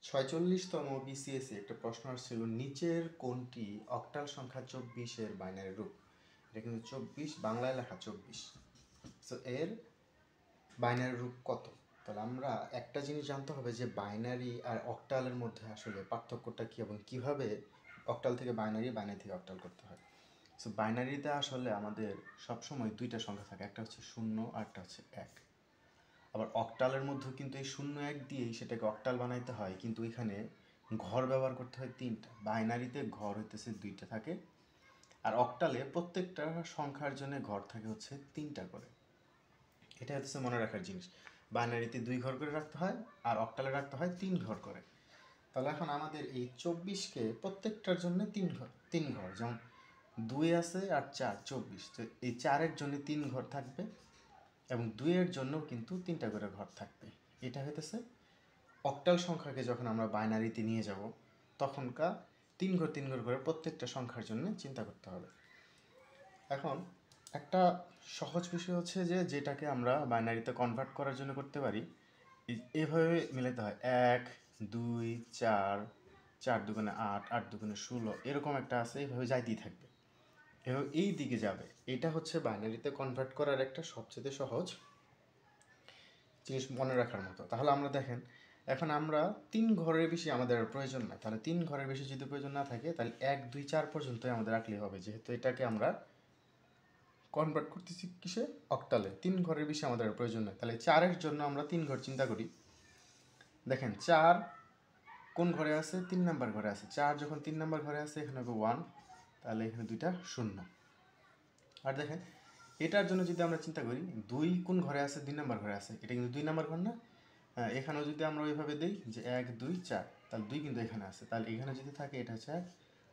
46তম বিসিএসে একটা প্রশ্ন আসছিল, নিচের কোনটি অক্টাল সংখ্যা 24-এর বাইনারি রূপ? এটা কিন্তু 24 বাংলায় লেখা 24। সো এর বাইনারি রূপ কত? তাহলে আমরা একটা জিনিস জানতে হবে যে বাইনারি আর অক্টালের মধ্যে আসলে পার্থক্যটা কী এবং কীভাবে অক্টাল থেকে বাইনারি, বাইনারি থেকে অক্টাল করতে হয়। সো বাইনারিতে আসলে আমাদের সবসময় দুইটা সংখ্যা থাকে, একটা হচ্ছে 0 আর একটা হচ্ছে 1। আবার অক্টালের মধ্যেও কিন্তু এই 0-1 দিয়েই সেটাকে অক্টাল বানাইতে হয়, কিন্তু এখানে ঘর ব্যবহার করতে হয় 3টা। বাইনারিতে ঘর হইতেছে 2টা থাকে, আর অক্টালে প্রত্যেকটা সংখ্যার জন্য ঘর থাকে হচ্ছে 3টা করে। এটা হচ্ছে মনে রাখার জিনিস। বাইনারিতে 2 ঘর করে রাখতে হয় আর অক্টালে রাখতে হয় 3 ঘর করে। তাহলে এখন আমাদের এই 24কে প্রত্যেকটার জন্য 3 ঘর, যেমন 2 আছে আর 4, 24। তো এই 4-এর জন্য 3 ঘর থাকবে এবং 2-এর জন্যও কিন্তু 3টা করে ঘর থাকবে। এটা হইতেছে অক্টাল সংখ্যাকে যখন আমরা বাইনারিতে নিয়ে যাব তখনকার 3 ঘর 3 ঘর করে প্রত্যেকটা সংখ্যার জন্য চিন্তা করতে হবে। এখন একটা সহজ বিষয় হচ্ছে যে যেটাকে আমরা বাইনারিতে কনভার্ট করার জন্য করতে পারি, এভাবে মিলাতে হয় 1, 2, 4, 4 দুগুণে 8, 8 দুগুণে 16, এরকম একটা আছে, এইভাবে যাইতেই থাকবে, এভাবে এই দিকে যাবে। এটা হচ্ছে বাইনারিতে কনভার্ট করার একটা সবচেয়ে সহজ জিনিস মনে রাখার মতো। তাহলে আমরা দেখেন, এখন আমরা 3 ঘরের বেশি আমাদের প্রয়োজন না। তাহলে 3 ঘরের বেশি যদি প্রয়োজন না থাকে তাহলে 1, 2, 4 পর্যন্তই আমাদের রাখলেই হবে, যেহেতু এটাকে আমরা কনভার্ট করতেছি কিসে, অক্টালে। 3 ঘরের বেশি আমাদের প্রয়োজন নেই। তাহলে 4-এর জন্য আমরা 3 ঘর চিন্তা করি। দেখেন 4 কোন ঘরে আছে? 3 নাম্বার ঘরে আছে। 4 যখন 3 নাম্বার ঘরে আছে এখানে হবে 1, তাহলে এখানে 2টা 0। আর দেখেন এটার জন্য যদি আমরা চিন্তা করি, 2 কোন ঘরে আছে? 2 নাম্বার ঘরে আছে। এটা কিন্তু 2 নাম্বার ঘর না? হ্যাঁ, এখানেও যদি আমরা ওইভাবে দিই যে 1, 2, 4, তাহলে 2 কিন্তু এখানে আছে। তাহলে এখানে যদি থাকে এটা হচ্ছে 1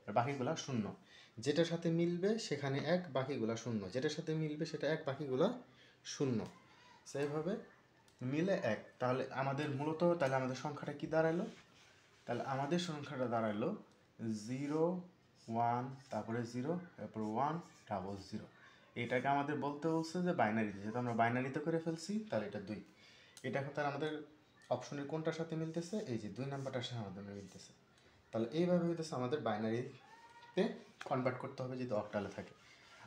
আর বাকিগুলা 0। যেটার সাথে মিলবে সেখানে 1, বাকিগুলা 0। যেটার সাথে মিলবে সেটা 1, বাকিগুলা 0। সেইভাবে মিলে 1। তাহলে আমাদের তাহলে আমাদের সংখ্যাটা কি দাঁড়ালো? তাহলে আমাদের সংখ্যাটা দাঁড়ালো 0, 1, তারপরে 0, তারপর 1, 0, 0। এটাকে আমাদের বলতে বলছে যে বাইনারিতে, যেহেতু আমরা বাইনারিতে করে ফেলছি তাহলে এটা 2। এটা এখন তার আমাদের অপশনের কোনটার সাথে মিলতেছে? এই যে 2 নাম্বারটার সাথে আমাদের মিলতেছে। তাহলে এইভাবে হইতেছে আমাদের বাইনারিতে কনভার্ট করতে হবে যদি অক্টালে থাকে।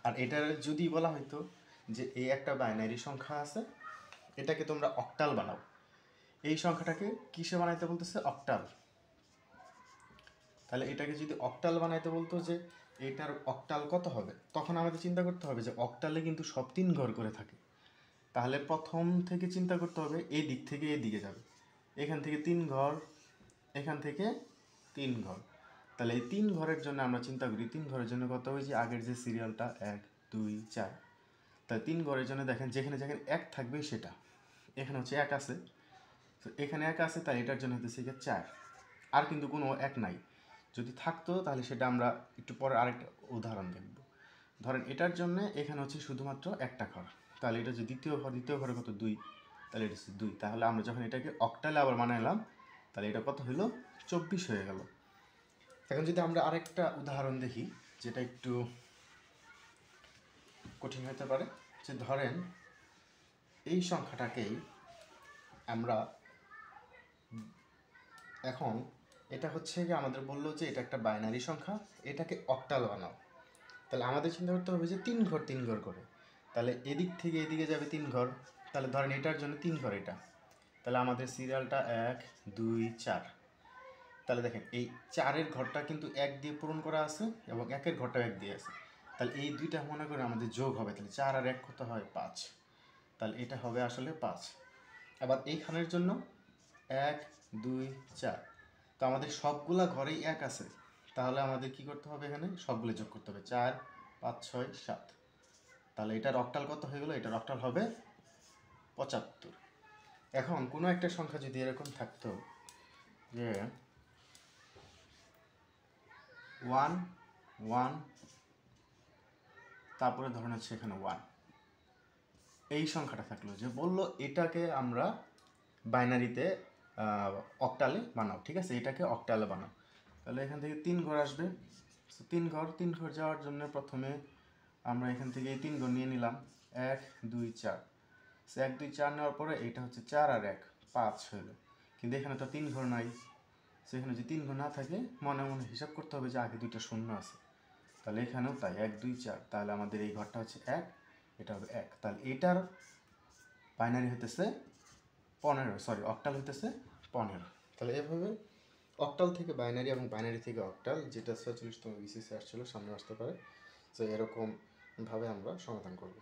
আর এটার যদি বলা হয়তো যে এই একটা বাইনারি সংখ্যা আছে, এটাকে তোমরা অক্টাল বানাও, এই সংখ্যাটাকে কিসে বানাইতে বলতেছে? অক্টাল। তাহলে এটাকে যদি অক্টাল বানাইতে বলতো যে এটার অক্টাল কত হবে, তখন আমাদের চিন্তা করতে হবে যে অক্টালে কিন্তু সব 3 ঘর করে থাকে। তাহলে প্রথম থেকে চিন্তা করতে হবে এই দিক থেকে এই দিকে যাবে, এখান থেকে 3 ঘর, এখান থেকে 3 ঘর। তাহলে এই 3 ঘরের জন্য আমরা চিন্তা করি 3 ঘরের জন্য কত হয়, যে আগের যে সিরিয়ালটা 1, 2, 4, তাহলে 3 ঘরের জন্য দেখেন যেখানে যেখানে 1 থাকবে সেটা, এখানে হচ্ছে 1 আছে, তো এখানে 1 আছে, তাই এটার জন্য হতেছে 4। আর কিন্তু কোনো 1 নাই। যদি থাকতো তাহলে সেটা আমরা একটু পরে আরেকটা উদাহরণ দেখব। ধরেন এটার জন্য এখানে হচ্ছে শুধুমাত্র একটা ঘর, তাহলে এটা যে দ্বিতীয় ঘরে কত? 2, তাহলে এটা হচ্ছে 2। তাহলে আমরা যখন এটাকে অক্টালে আবার বানাইলাম তাহলে এটা কত হলো? 24 হয়ে গেল। এখন যদি আমরা আরেকটা উদাহরণ দেখি যেটা একটু কঠিন হতে পারে, যে ধরেন এই সংখ্যাটাকেই আমরা এখন, এটা হচ্ছে কি আমাদের বললো যে এটা একটা বাইনারি সংখ্যা, এটাকে অক্টাল বানাও। তাহলে আমাদের চিন্তা করতে হবে যে 3 ঘর 3 ঘর করে। তাহলে এদিক থেকে এদিকে যাবে 3 ঘর, তাহলে ধরেন এটার জন্য 3 ঘর এটা। তাহলে আমাদের সিরিয়ালটা 1, 2, 4। তাহলে দেখেন এই 4-এর ঘরটা কিন্তু 1 দিয়ে পূরণ করা আছে এবং 1-এর ঘরটা 1 দিয়ে আছে। তাহলে এই দুইটা মনে করে আমাদের যোগ হবে, তাহলে 4 আর 1 কত হয়? 5। তাহলে এটা হবে আসলে 5। আবার এইখানের জন্য 1, 2, 4। তো আমাদের সবগুলা ঘরেই 1 আছে, তাহলে আমাদের কি করতে হবে? এখানে সবগুলো যোগ করতে হবে, 4, 5, 6, 7। তাহলে এটার অক্টাল কত হয়ে গেল? এটার অক্টাল হবে 75। এখন কোনো একটা সংখ্যা যদি এরকম থাকতো যে 1, 1, তারপরে ধরেন হচ্ছে এখানে 1, এই সংখ্যাটা থাকলো, যে বললো এটাকে আমরা বাইনারিতে অক্টালে বানাও, ঠিক আছে, এটাকে অক্টালে বানাও। তাহলে এখান থেকে 3 ঘর আসবে। 3 ঘর যাওয়ার জন্য প্রথমে আমরা এখান থেকে এই 3 ঘর নিয়ে নিলাম, 1, 2, 4। 1, 2, 4 নেওয়ার পরে এইটা হচ্ছে 4 আর 1, 5 হলো, কিন্তু এখানে তো 3 ঘর নাই। সেখানে যদি 3 ঘর না থাকে মনে মনে হিসাব করতে হবে যে আগে 2টা শূন্য আছে, তাহলে এখানেও তাই 1 2 4, তাহলে আমাদের এই ঘরটা হচ্ছে 1, এটা হবে 1, তাহলে এটার বাইনারি হইতেছে 15, সরি অক্টাল হইতেছে 15। তাহলে এভাবে অক্টাল থেকে বাইনারি এবং বাইনারি থেকে অক্টাল, যেটা 46তম বিসিএস আসছিল সামনে আসতে পারে, তো এরকম ভাবে আমরা সমাধান করব।